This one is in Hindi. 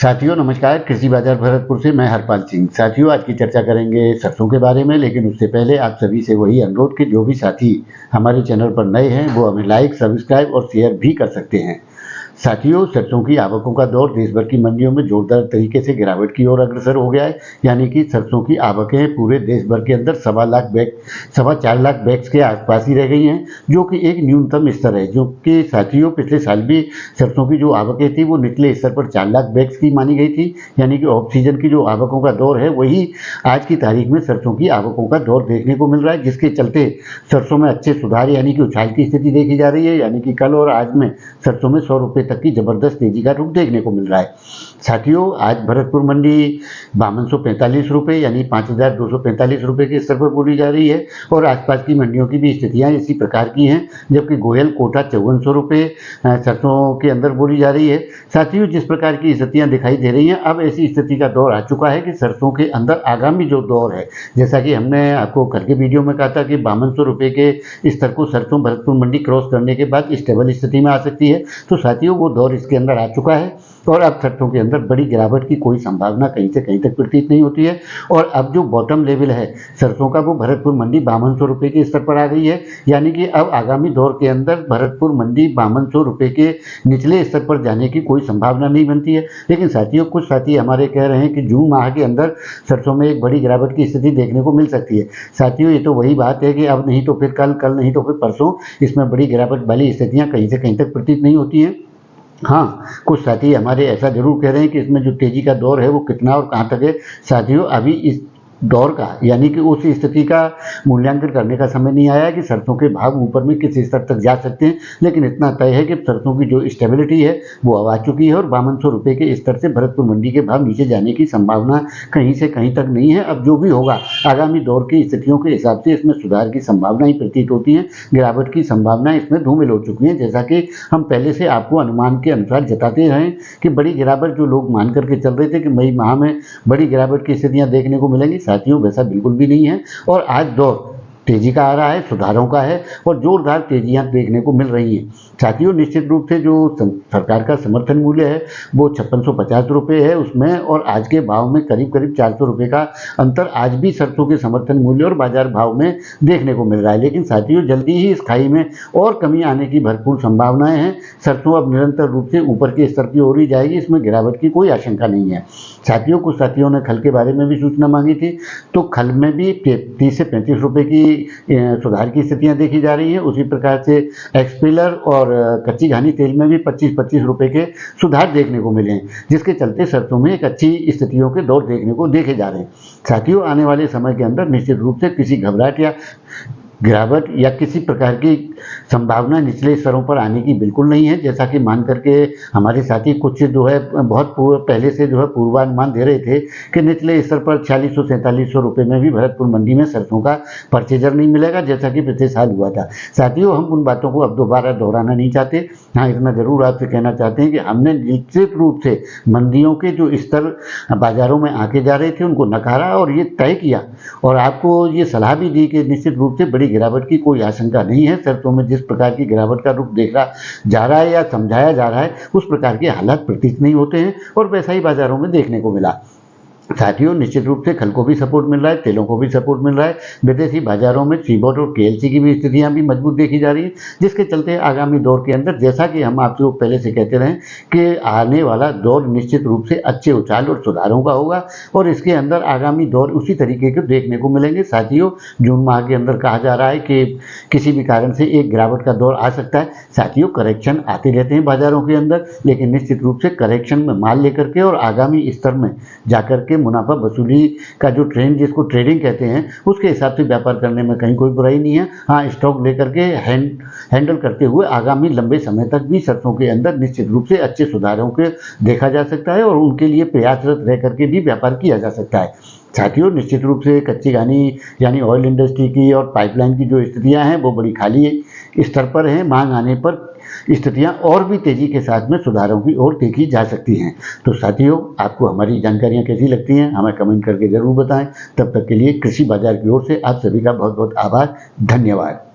साथियों नमस्कार। कृषि बाजार भरतपुर से मैं हरपाल सिंह। साथियों आज की चर्चा करेंगे सरसों के बारे में, लेकिन उससे पहले आप सभी से वही अनुरोध कि जो भी साथी हमारे चैनल पर नए हैं वो हमें लाइक, सब्सक्राइब और शेयर भी कर सकते हैं। साथियों सरसों की आवकों का दौर देश भर की मंडियों में जोरदार तरीके से गिरावट की ओर अग्रसर हो गया है। यानी कि सरसों की आवकें पूरे देश भर के अंदर 4.25 लाख बैग्स के आसपास ही रह गई हैं, जो कि एक न्यूनतम स्तर है। जो कि साथियों पिछले साल भी सरसों की जो आवकें थी वो निचले स्तर पर 4 लाख बैग्स की मानी गई थी। यानी कि ऑफ सीजन की जो आवकों का दौर है वही आज की तारीख में सरसों की आवकों का दौर देखने को मिल रहा है, जिसके चलते सरसों में अच्छे सुधार यानी कि उछाल की स्थिति देखी जा रही है। यानी कि कल और आज में सरसों में 100 रुपये तक की जबरदस्त तेजी का रुख देखने को मिल रहा है। साथियों आज भरतपुर मंडी 5245 रुपये यानी 5245 रुपये के स्तर पर बोली जा रही है, और आसपास की मंडियों की भी स्थितियां इसी प्रकार की हैं। जबकि गोयल कोटा 5400 रुपये सरसों के अंदर बोली जा रही है। साथियों जिस प्रकार की स्थितियां दिखाई दे रही हैं, अब ऐसी स्थिति का दौर आ चुका है कि सरसों के अंदर आगामी जो दौर है, जैसा कि हमने आपको कल के वीडियो में कहा था कि 5200 रुपये के स्तर को सरसों भरतपुर मंडी क्रॉस करने के बाद स्टेबल स्थिति में आ सकती है। तो साथियों वो दौर इसके अंदर आ चुका है, और अब सरसों के अंदर बड़ी गिरावट की कोई संभावना कहीं से कहीं तक प्रतीत नहीं होती है। और अब जो बॉटम लेवल है सरसों का वो भरतपुर मंडी 5200 रुपये के स्तर पर आ गई है। यानी कि अब आगामी दौर के अंदर भरतपुर मंडी 5200 रुपये के निचले स्तर पर जाने की कोई संभावना नहीं बनती है। लेकिन साथियों कुछ साथी हमारे कह रहे हैं कि जून माह के अंदर सरसों में एक बड़ी गिरावट की स्थिति देखने को मिल सकती है। साथियों ये तो वही बात है कि अब नहीं तो फिर कल नहीं तो फिर परसों इसमें बड़ी गिरावट वाली स्थितियाँ कहीं से कहीं तक प्रतीत नहीं होती हैं। हाँ, कुछ साथी हमारे ऐसा जरूर कह रहे हैं कि इसमें जो तेजी का दौर है वो कितना और कहाँ तक है। साथियों अभी इस दौर का यानी कि उस स्थिति का मूल्यांकन करने का समय नहीं आया कि सरसों के भाव ऊपर में किस स्तर तक जा सकते हैं। लेकिन इतना तय है कि सरसों की जो स्टेबिलिटी है वो अब आ चुकी है, और 5200 रुपये के स्तर से भरतपुर मंडी के भाव नीचे जाने की संभावना कहीं से कहीं तक नहीं है। अब जो भी होगा आगामी दौर की स्थितियों के हिसाब से इसमें सुधार की संभावना ही प्रतीत होती है। गिरावट की संभावना इसमें धूमिल हो चुकी है, जैसा कि हम पहले से आपको अनुमान के अनुसार जताते हैं कि बड़ी गिरावट जो लोग मान करके चल रहे थे कि मई माह में बड़ी गिरावट की स्थितियां देखने को मिलेंगी, साथियों वैसा बिल्कुल भी नहीं है। और आज दौर तेजी का आ रहा है, सुधारों का है, और जोरदार तेजियां देखने को मिल रही हैं। साथियों निश्चित रूप से जो सरकार का समर्थन मूल्य है वो 5650 रुपये है उसमें, और आज के भाव में करीब 400 रुपये का अंतर आज भी सरसों के समर्थन मूल्य और बाजार भाव में देखने को मिल रहा है। लेकिन साथियों जल्दी ही इस खाई में और कमी आने की भरपूर संभावनाएं हैं। सरसों अब निरंतर रूप से ऊपर के स्तर की ओर ही जाएगी, इसमें गिरावट की कोई आशंका नहीं है। साथियों कुछ साथियों ने खल के बारे में भी सूचना मांगी थी, तो खल में भी 30 से 35 रुपये की सुधार की स्थितियां देखी जा रही है। उसी प्रकार से एक्सपेलर और कच्ची घानी तेल में भी 25-25 रुपये के सुधार देखने को मिले हैं, जिसके चलते सरसों में एक अच्छी स्थितियों के दौर देखने को देखे जा रहे हैं। साथियों आने वाले समय के अंदर निश्चित रूप से किसी घबराहट या गिरावट या किसी प्रकार की संभावना निचले स्तरों पर आने की बिल्कुल नहीं है। जैसा कि मान करके हमारे साथी कुछ जो है बहुत पहले से जो है पूर्वानुमान दे रहे थे कि निचले स्तर पर 4600-4700 रुपये में भी भरतपुर मंडी में सरसों का परचेजर नहीं मिलेगा, जैसा कि पिछले साल हुआ था। साथियों हम उन बातों को अब दोबारा दोहराना नहीं चाहते। हाँ इतना जरूर आपसे कहना चाहते हैं कि हमने निश्चित रूप से मंडियों के जो स्तर बाजारों में आके जा रहे थे उनको नकारा और ये तय किया, और आपको ये सलाह भी दी कि निश्चित रूप से बड़ी गिरावट की कोई आशंका नहीं है। सरसों में जिस प्रकार की गिरावट का रुख देखा जा रहा है या समझाया जा रहा है उस प्रकार के हालात प्रतीत नहीं होते हैं, और वैसा ही बाजारों में देखने को मिला। साथियों निश्चित रूप से खल को भी सपोर्ट मिल रहा है, तेलों को भी सपोर्ट मिल रहा है। विदेशी बाजारों में सीबोट और केएलसी की भी स्थितियां भी मजबूत देखी जा रही है, जिसके चलते आगामी दौर के अंदर जैसा कि हम आपको पहले से कहते रहे कि आने वाला दौर निश्चित रूप से अच्छे उछाल और सुधारों का होगा, और इसके अंदर आगामी दौर उसी तरीके के देखने को मिलेंगे। साथियों जून माह के अंदर कहा जा रहा है कि किसी भी कारण से एक गिरावट का दौर आ सकता है। साथियों करेक्शन आते रहते हैं बाजारों के अंदर, लेकिन निश्चित रूप से करेक्शन में माल लेकर के और आगामी स्तर में जाकर के मुनाफा वसूली का जो ट्रेंड जिसको ट्रेडिंग कहते हैं उसके हिसाब से व्यापार करने में कहीं कोई बुराई नहीं है। हाँ स्टॉक लेकर के हैंडल करते हुए आगामी लंबे समय तक भी सरसों के अंदर निश्चित रूप से अच्छे सुधारों के देखा जा सकता है, और उनके लिए प्रयासरत रह करके भी व्यापार किया जा सकता है। साथियों निश्चित रूप से कच्ची घानी यानी ऑयल इंडस्ट्री की और पाइपलाइन की जो स्थितियां हैं वो बड़ी खाली स्तर पर हैं। मांग आने पर स्थितियां और भी तेजी के साथ में सुधारों की ओर देखी जा सकती हैं। तो साथियों आपको हमारी जानकारियां कैसी लगती हैं हमें कमेंट करके जरूर बताएं। तब तक के लिए कृषि बाजार की ओर से आप सभी का बहुत बहुत आभार, धन्यवाद।